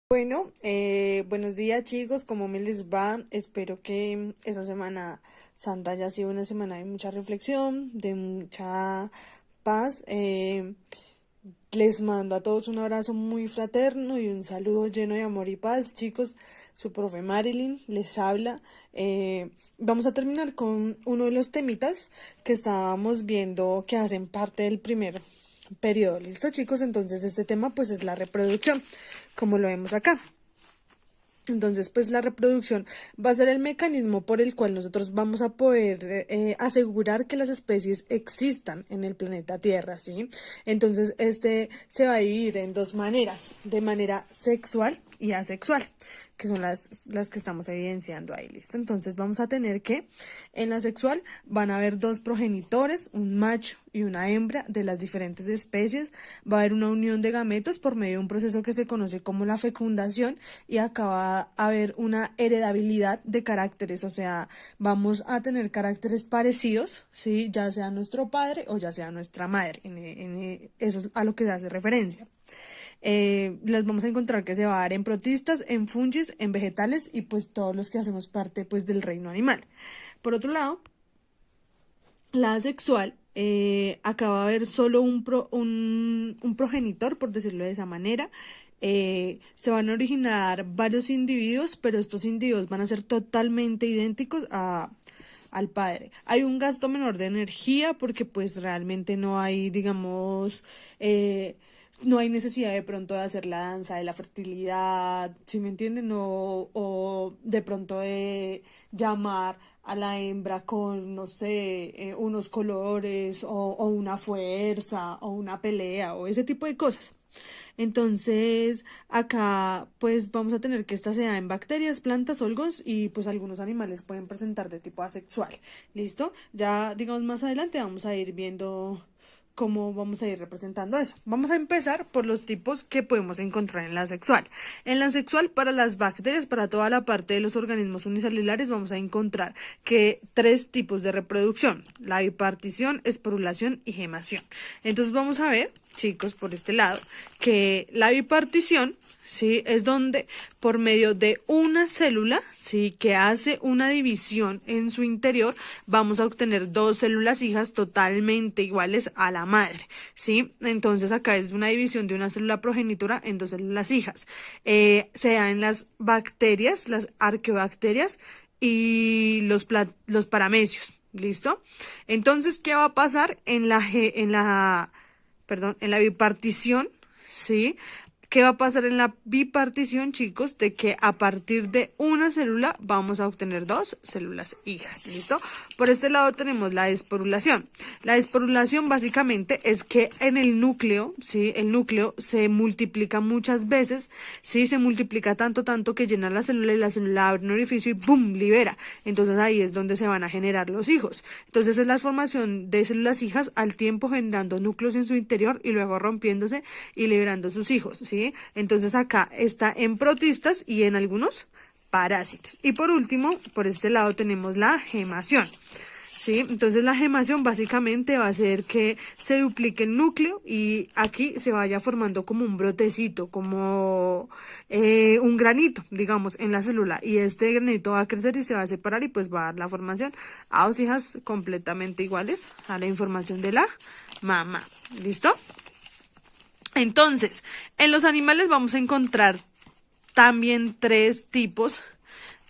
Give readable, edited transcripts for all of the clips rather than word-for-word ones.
Bueno, buenos días chicos, ¿cómo me les va? Espero que esta Semana Santa haya sido una semana de mucha reflexión, de mucha paz. Les mando a todos un abrazo muy fraterno y un saludo lleno de amor y paz. Chicos, su profe Marilyn les habla. Vamos a terminar con uno de los temitas que estábamos viendo que hacen parte del primer periodo. ¿Listo, chicos? Entonces este tema pues es la reproducción, como lo vemos acá. Entonces, pues la reproducción va a ser el mecanismo por el cual nosotros vamos a poder asegurar que las especies existan en el planeta Tierra, ¿sí? Entonces, este se va a dividir en dos maneras, de manera sexual y asexual, que son las que estamos evidenciando ahí, ¿listo? Entonces vamos a tener que en la sexual van a haber dos progenitores, un macho y una hembra de las diferentes especies, va a haber una unión de gametos por medio de un proceso que se conoce como la fecundación y acá va a haber una heredabilidad de caracteres, o sea, vamos a tener caracteres parecidos, ¿sí? Ya sea nuestro padre o ya sea nuestra madre, eso es a lo que se hace referencia. Las vamos a encontrar que se va a dar en protistas, en fungis, en vegetales y pues todos los que hacemos parte pues del reino animal. Por otro lado, la asexual, acá va a haber solo un progenitor, por decirlo de esa manera. Se van a originar varios individuos, pero estos individuos van a ser totalmente idénticos al padre. Hay un gasto menor de energía porque pues realmente no hay, digamos, no hay necesidad de pronto de hacer la danza de la fertilidad, ¿sí me entienden? O de pronto de llamar a la hembra con, no sé, unos colores o una fuerza o una pelea o ese tipo de cosas. Entonces, acá pues vamos a tener que esta se da en bacterias, plantas, hongos y pues algunos animales pueden presentar de tipo asexual. ¿Listo? Ya digamos más adelante vamos a ir viendo cómo vamos a ir representando eso. Vamos a empezar por los tipos que podemos encontrar en la sexual. En la sexual, para las bacterias, para toda la parte de los organismos unicelulares, vamos a encontrar que tres tipos de reproducción: la bipartición, esporulación y gemación. Entonces vamos a ver, chicos, por este lado, que la bipartición, ¿sí? Es donde por medio de una célula, ¿sí? Que hace una división en su interior, vamos a obtener dos células hijas totalmente iguales a la madre, ¿sí? Entonces acá es una división de una célula progenitora en dos células hijas. Se da en las bacterias, las arqueobacterias y los paramecios, ¿listo? Entonces, ¿qué va a pasar en la bipartición? ¿Sí? ¿Qué va a pasar en la bipartición, chicos? De que a partir de una célula vamos a obtener dos células hijas, ¿listo? Por este lado tenemos la esporulación. La esporulación básicamente es que en el núcleo, ¿sí? El núcleo se multiplica muchas veces, ¿sí? Se multiplica tanto que llena la célula y la célula abre un orificio y ¡pum! Libera. Entonces ahí es donde se van a generar los hijos. Entonces es la formación de células hijas al tiempo generando núcleos en su interior y luego rompiéndose y liberando sus hijos, ¿sí? Entonces acá está en protistas y en algunos parásitos. Y por último, por este lado tenemos la gemación. ¿Sí? Entonces la gemación básicamente va a hacer que se duplique el núcleo y aquí se vaya formando como un brotecito, como un granito, digamos, en la célula. Y este granito va a crecer y se va a separar y pues va a dar la formación a dos hijas completamente iguales a la información de la mamá. ¿Listo? Entonces, en los animales vamos a encontrar también tres tipos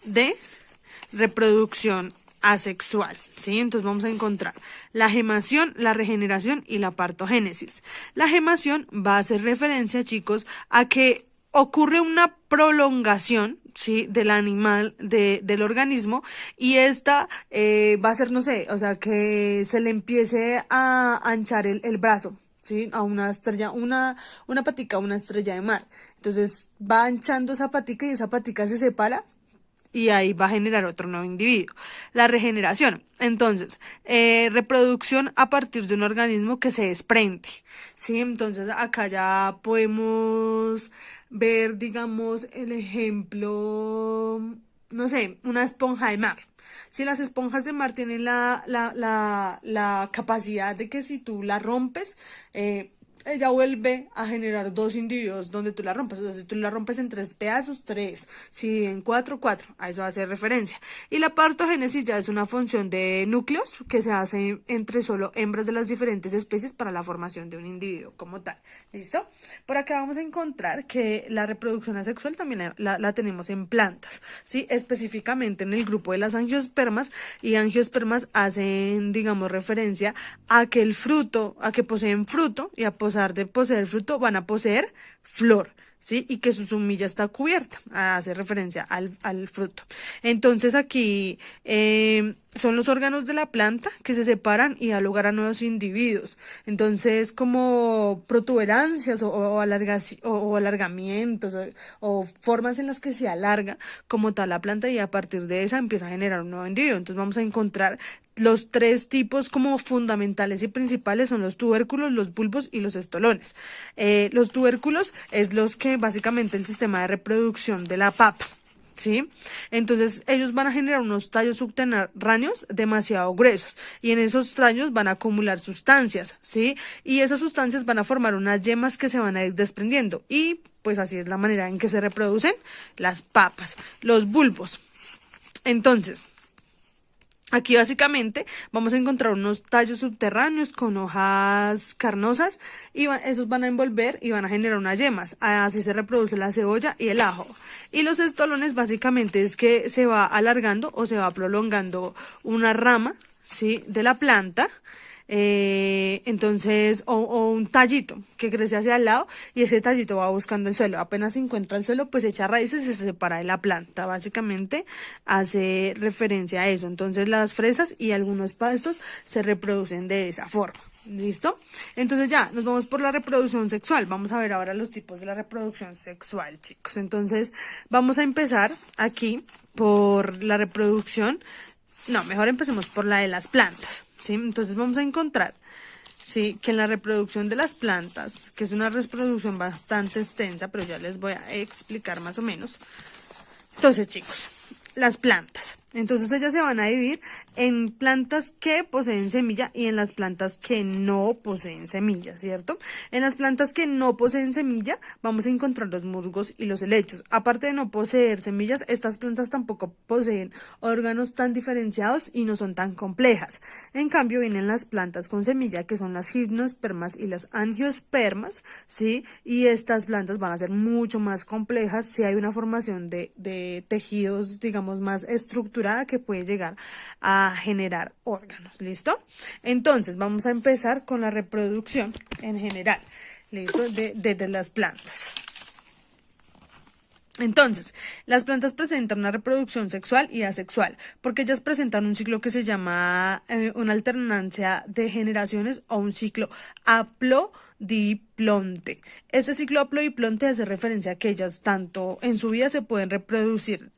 de reproducción asexual, ¿sí? Entonces vamos a encontrar la gemación, la regeneración y la partogénesis. La gemación va a hacer referencia, chicos, a que ocurre una prolongación, ¿sí? Del animal, del organismo, y esta va a ser, no sé, o sea, que se le empiece a anchar el brazo, ¿sí? A una estrella, una patica, una estrella de mar. Entonces va anchando esa patica y esa patica se separa y ahí va a generar otro nuevo individuo. La regeneración, entonces, reproducción a partir de un organismo que se desprende, ¿sí? Entonces acá ya podemos ver, digamos, el ejemplo, no sé, una esponja de mar. Si las esponjas de mar tienen la capacidad de que si tú la rompes, ella vuelve a generar dos individuos donde tú la rompes. O sea, si tú la rompes en 3 pedazos, 3. Si en 4, 4. A eso hace referencia. Y la partogénesis ya es una función de núcleos que se hace entre solo hembras de las diferentes especies para la formación de un individuo como tal. ¿Listo? Por acá vamos a encontrar que la reproducción asexual también la tenemos en plantas, ¿sí? Específicamente en el grupo de las angiospermas, y angiospermas hacen, digamos, referencia a que el fruto, a que poseen fruto, y a pesar de poseer fruto van a poseer flor, ¿sí? Y que su semilla está cubierta, hace referencia al fruto. Entonces aquí son los órganos de la planta que se separan y da lugar a nuevos individuos. Entonces, como protuberancias o alargamientos o formas en las que se alarga como tal la planta, y a partir de esa empieza a generar un nuevo individuo. Entonces vamos a encontrar los 3 tipos como fundamentales y principales: son los tubérculos, los bulbos y los estolones. Los tubérculos es los que básicamente el sistema de reproducción de la papa, ¿sí? Entonces ellos van a generar unos tallos subterráneos demasiado gruesos, y en esos tallos van a acumular sustancias, ¿sí? Y esas sustancias van a formar unas yemas que se van a ir desprendiendo, y pues así es la manera en que se reproducen las papas. Los bulbos. Entonces, aquí básicamente vamos a encontrar unos tallos subterráneos con hojas carnosas, y esos van a envolver y van a generar unas yemas. Así se reproduce la cebolla y el ajo. Y los estolones básicamente es que se va alargando o se va prolongando una rama, ¿sí?, de la planta. Entonces, o un tallito que crece hacia el lado, y ese tallito va buscando el suelo. Apenas se encuentra el suelo, pues echa raíces y se separa de la planta. Básicamente hace referencia a eso. Entonces las fresas y algunos pastos se reproducen de esa forma. ¿Listo? Entonces ya nos vamos por la reproducción sexual. Vamos a ver ahora los tipos de la reproducción sexual, chicos. Entonces vamos a empezar aquí por la reproducción. No, mejor empecemos por la de las plantas, ¿sí? Entonces vamos a encontrar, ¿sí?, que en la reproducción de las plantas, que es una reproducción bastante extensa, pero ya les voy a explicar más o menos. Entonces, chicos, las plantas. Entonces ellas se van a dividir en plantas que poseen semilla y en las plantas que no poseen semilla, ¿cierto? En las plantas que no poseen semilla vamos a encontrar los musgos y los helechos. Aparte de no poseer semillas, estas plantas tampoco poseen órganos tan diferenciados y no son tan complejas. En cambio, vienen las plantas con semilla, que son las gimnospermas y las angiospermas, ¿sí? Y estas plantas van a ser mucho más complejas si hay una formación de tejidos, digamos, más estructurada, que puede llegar a generar órganos. ¿Listo? Entonces vamos a empezar con la reproducción en general, ¿listo?, de las plantas. Entonces, las plantas presentan una reproducción sexual y asexual, porque ellas presentan un ciclo que se llama una alternancia de generaciones, o un ciclo haplodiplonte. Este ciclo haplodiplonte hace referencia a que ellas tanto en su vida se pueden reproducir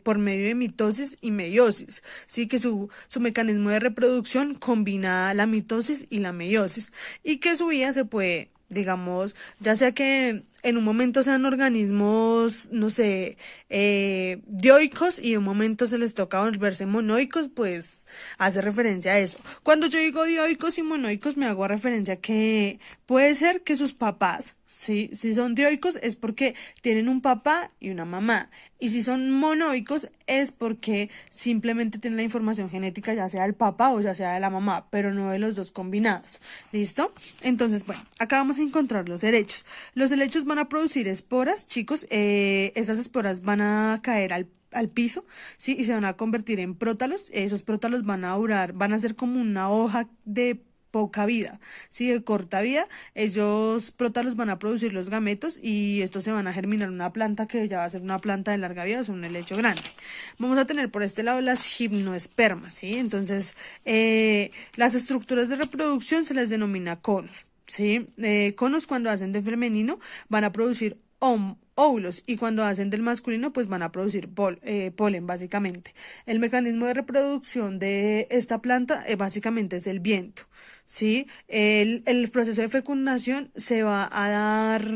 por medio de mitosis y meiosis, ¿sí?, que su mecanismo de reproducción combina la mitosis y la meiosis, y que su vida se puede, digamos, ya sea que en un momento sean organismos, no sé, dioicos, y en un momento se les toca volverse monoicos, pues hace referencia a eso. Cuando yo digo dioicos y monoicos, me hago referencia a que puede ser que sus papás, ¿sí?, si son dioicos es porque tienen un papá y una mamá, y si son monoicos es porque simplemente tienen la información genética, ya sea del papá o ya sea de la mamá, pero no de los dos combinados. ¿Listo? Entonces, bueno, acá vamos a encontrar los helechos. Los helechos van a producir esporas, chicos. Esas esporas van a caer al piso, ¿sí?, y se van a convertir en prótalos. Esos prótalos van a durar, van a ser como una hoja de poca vida, ¿sí?, de corta vida. Ellos prótalos van a producir los gametos, y estos se van a germinar en una planta que ya va a ser una planta de larga vida, o sea, un helecho grande. Vamos a tener por este lado las gimnospermas, ¿sí? Entonces, las estructuras de reproducción se les denomina conos, ¿sí? Conos, cuando hacen de femenino, van a producir óvulos, y cuando hacen del masculino, pues van a producir polen, básicamente. El mecanismo de reproducción de esta planta básicamente es el viento, ¿sí? El proceso de fecundación se va a dar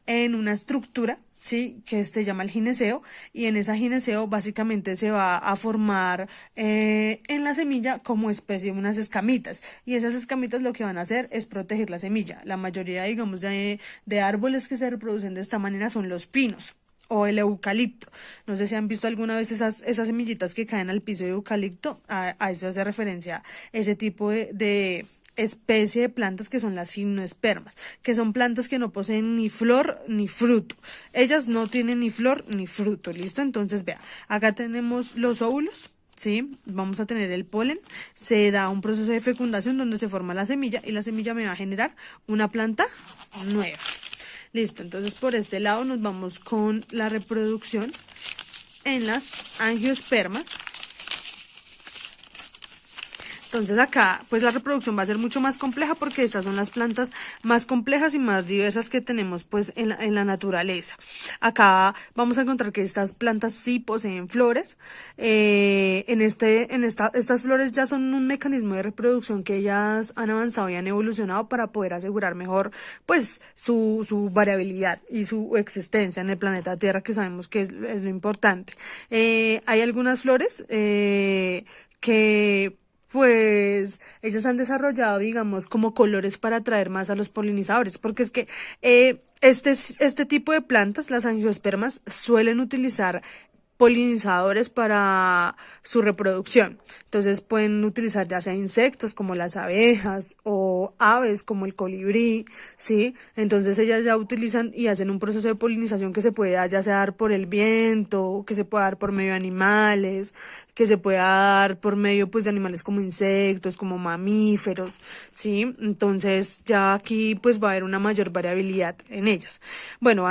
en una estructura, sí, que se llama el gineceo, y en esa gineceo básicamente se va a formar en la semilla como especie de unas escamitas, y esas escamitas lo que van a hacer es proteger la semilla. La mayoría, digamos, de árboles que se reproducen de esta manera son los pinos o el eucalipto. No sé si han visto alguna vez esas semillitas que caen al piso de eucalipto. A eso hace referencia ese tipo de especie de plantas que son las gimnospermas, que son plantas que no poseen ni flor ni fruto. Ellas no tienen ni flor ni fruto, ¿listo? Entonces, vea, acá tenemos los óvulos. Sí, vamos a tener el polen, se da un proceso de fecundación donde se forma la semilla y la semilla me va a generar una planta nueva. Listo, entonces por este lado nos vamos con la reproducción en las angiospermas. Entonces acá pues la reproducción va a ser mucho más compleja porque estas son las plantas más complejas y más diversas que tenemos pues en la naturaleza. Acá vamos a encontrar que estas plantas sí poseen flores. Estas flores ya son un mecanismo de reproducción que ellas han avanzado y han evolucionado para poder asegurar mejor pues su variabilidad y su existencia en el planeta Tierra, que sabemos que es lo importante. Hay algunas flores que pues ellos han desarrollado, digamos, como colores para atraer más a los polinizadores, porque es que este tipo de plantas, las angiospermas, suelen utilizar polinizadores para su reproducción. Entonces pueden utilizar ya sea insectos como las abejas o aves como el colibrí, ¿sí? Entonces ellas ya utilizan y hacen un proceso de polinización que se puede ya sea dar por el viento, que se puede dar por medio de animales, que se puede dar por medio pues de animales como insectos, como mamíferos, ¿sí? Entonces ya aquí pues va a haber una mayor variabilidad en ellas. Bueno,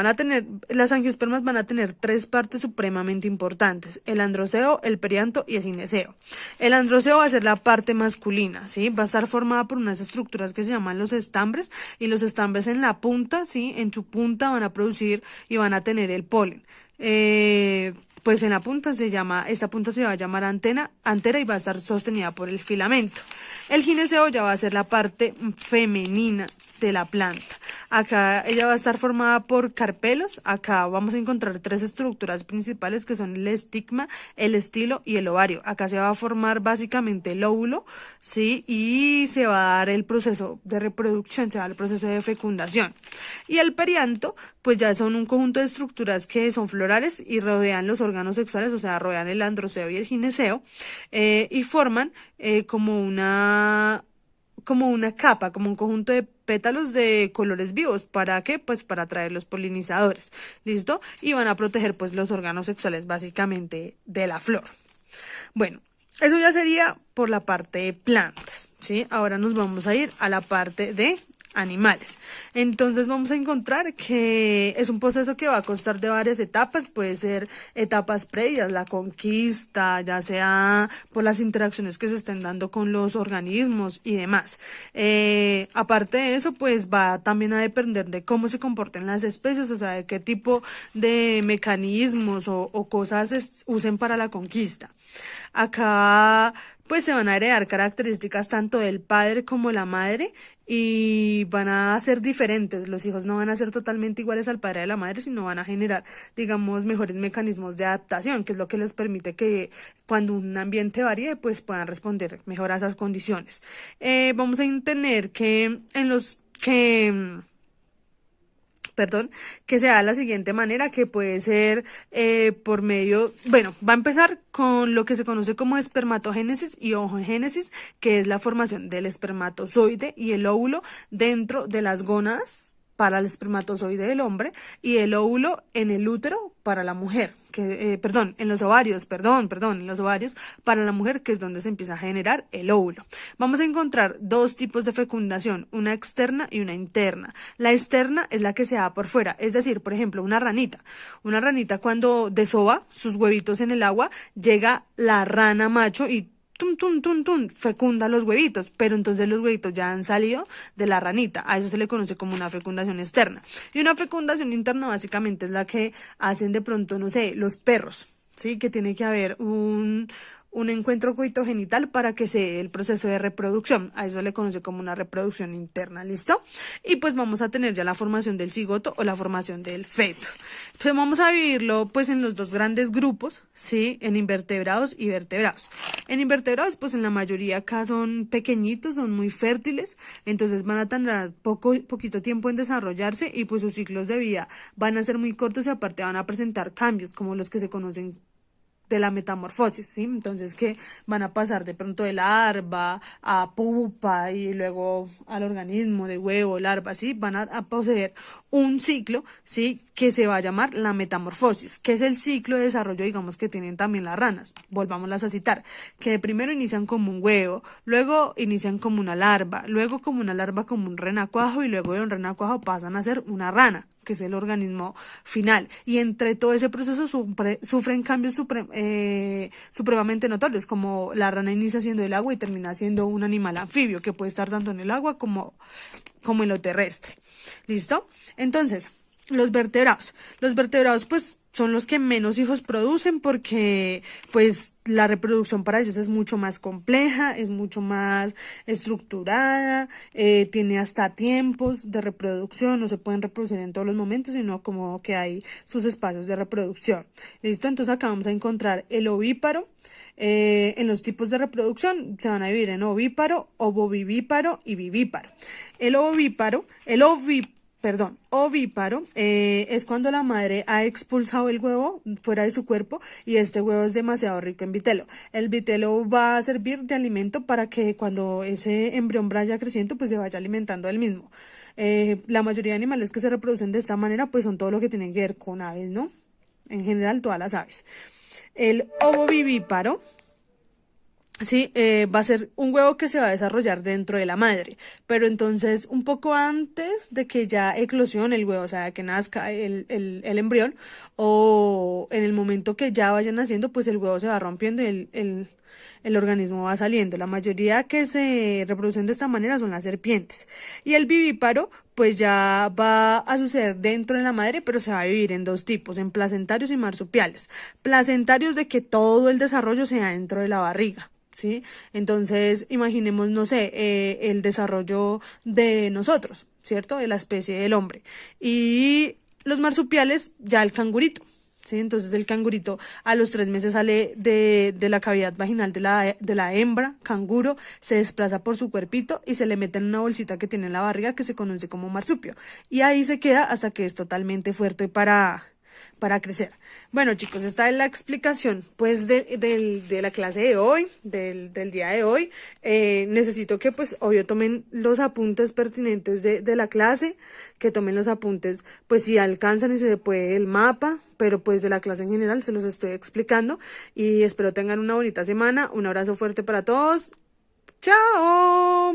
las angiospermas van a tener tres partes supremamente importantes: el androceo, el perianto y el gineceo. El androceo va a ser la parte masculina, ¿sí? Va a estar formada por unas estructuras que se llaman los estambres, y los estambres en la punta, ¿sí? En su punta van a producir y van a tener el polen. Pues en la punta esta punta se va a llamar antera y va a estar sostenida por el filamento. El gineceo ya va a ser la parte femenina de la planta. Acá ella va a estar formada por carpelos. Acá vamos a encontrar tres estructuras principales que son el estigma, el estilo y el ovario. Acá se va a formar básicamente el óvulo, ¿sí? Y se va a dar el proceso de reproducción, se va a dar el proceso de fecundación. Y el perianto, pues ya son un conjunto de estructuras que son florales y rodean los órganos sexuales, o sea, rodean el androceo y el gineceo, y forman como una capa, como un conjunto de pétalos de colores vivos. ¿Para qué? Pues para atraer los polinizadores, ¿listo? Y van a proteger pues los órganos sexuales básicamente de la flor. Bueno, eso ya sería por la parte de plantas, ¿sí? Ahora nos vamos a ir a la parte de animales. Entonces vamos a encontrar que es un proceso que va a constar de varias etapas. Puede ser etapas previas, la conquista, ya sea por las interacciones que se estén dando con los organismos y demás. Aparte de eso, pues va también a depender de cómo se comporten las especies, o sea, de qué tipo de mecanismos o cosas usen para la conquista. Acá pues se van a heredar características tanto del padre como la madre, y van a ser diferentes. Los hijos no van a ser totalmente iguales al padre y a la madre, sino van a generar, digamos, mejores mecanismos de adaptación, que es lo que les permite que cuando un ambiente varíe, pues puedan responder mejor a esas condiciones. Vamos a tener que que se da de la siguiente manera, que puede ser por medio, bueno, va a empezar con lo que se conoce como espermatogénesis y oogénesis, que es la formación del espermatozoide y el óvulo dentro de las gónadas para el espermatozoide del hombre, y el óvulo en el útero para la mujer, en los ovarios, en los ovarios para la mujer, que es donde se empieza a generar el óvulo. Vamos a encontrar dos tipos de fecundación, una externa y una interna. La externa es la que se da por fuera, es decir, por ejemplo, una ranita cuando desova sus huevitos en el agua, llega la rana macho y fecunda los huevitos, pero entonces los huevitos ya han salido de la ranita. A eso se le conoce como una fecundación externa. Y una fecundación interna básicamente es la que hacen de pronto, no sé, los perros, ¿sí? Que tiene que haber un encuentro coitogenital para que se dé el proceso de reproducción. A eso le conoce como una reproducción interna, ¿listo? Y pues vamos a tener ya la formación del cigoto o la formación del feto. Pues vamos a dividirlo pues en los dos grandes grupos, ¿sí? En invertebrados y vertebrados. En invertebrados pues en la mayoría acá son pequeñitos, son muy fértiles, entonces van a tardar poquito tiempo en desarrollarse y pues sus ciclos de vida van a ser muy cortos y aparte van a presentar cambios como los que se conocen de la metamorfosis, ¿sí? Entonces que van a pasar de pronto de larva a pupa y luego al organismo de huevo, larva, ¿sí? Van a poseer un ciclo, ¿sí? Que se va a llamar la metamorfosis, que es el ciclo de desarrollo, digamos, que tienen también las ranas. Volvámoslas a citar, que primero inician como un huevo, luego inician como una larva, luego como una larva como un renacuajo y luego de un renacuajo pasan a ser una rana, que es el organismo final. Y entre todo ese proceso sufren cambios supremamente notorios, como la rana inicia siendo el agua y termina siendo un animal anfibio, que puede estar tanto en el agua como en lo terrestre. ¿Listo? Entonces, los vertebrados. Los vertebrados pues son los que menos hijos producen porque pues la reproducción para ellos es mucho más compleja, es mucho más estructurada, tiene hasta tiempos de reproducción, no se pueden reproducir en todos los momentos, sino como que hay sus espacios de reproducción. ¿Listo? Entonces acá vamos a encontrar el ovíparo. En los tipos de reproducción se van a dividir en ovíparo, ovovivíparo y vivíparo. Ovíparo es cuando la madre ha expulsado el huevo fuera de su cuerpo y este huevo es demasiado rico en vitelo. El vitelo va a servir de alimento para que cuando ese embrión vaya creciendo pues se vaya alimentando él mismo. La mayoría de animales que se reproducen de esta manera pues son todo lo que tienen que ver con aves, ¿no? En general todas las aves. El ovovivíparo, sí, va a ser un huevo que se va a desarrollar dentro de la madre, pero entonces un poco antes de que ya eclosione el huevo, o sea, que nazca el embrión, o en el momento que ya vayan naciendo, pues el huevo se va rompiendo y el organismo va saliendo. La mayoría que se reproducen de esta manera son las serpientes. Y el vivíparo, pues ya va a suceder dentro de la madre, pero se va a dividir en dos tipos, en placentarios y marsupiales. Placentarios de que todo el desarrollo se da dentro de la barriga. ¿Sí? Entonces, imaginemos, no sé, el desarrollo de nosotros, ¿cierto? De la especie del hombre. Y los marsupiales, ya el cangurito. ¿Sí? Entonces el cangurito a los 3 meses sale de la cavidad vaginal de la hembra, canguro, se desplaza por su cuerpito y se le mete en una bolsita que tiene en la barriga que se conoce como marsupio. Y ahí se queda hasta que es totalmente fuerte para crecer. Bueno, chicos, esta es la explicación pues de la clase de hoy, del día de hoy. Necesito que pues obvio tomen los apuntes pertinentes de la clase, que tomen los apuntes pues si alcanzan y se puede el mapa, pero pues de la clase en general se los estoy explicando y espero tengan una bonita semana. Un abrazo fuerte para todos. ¡Chao!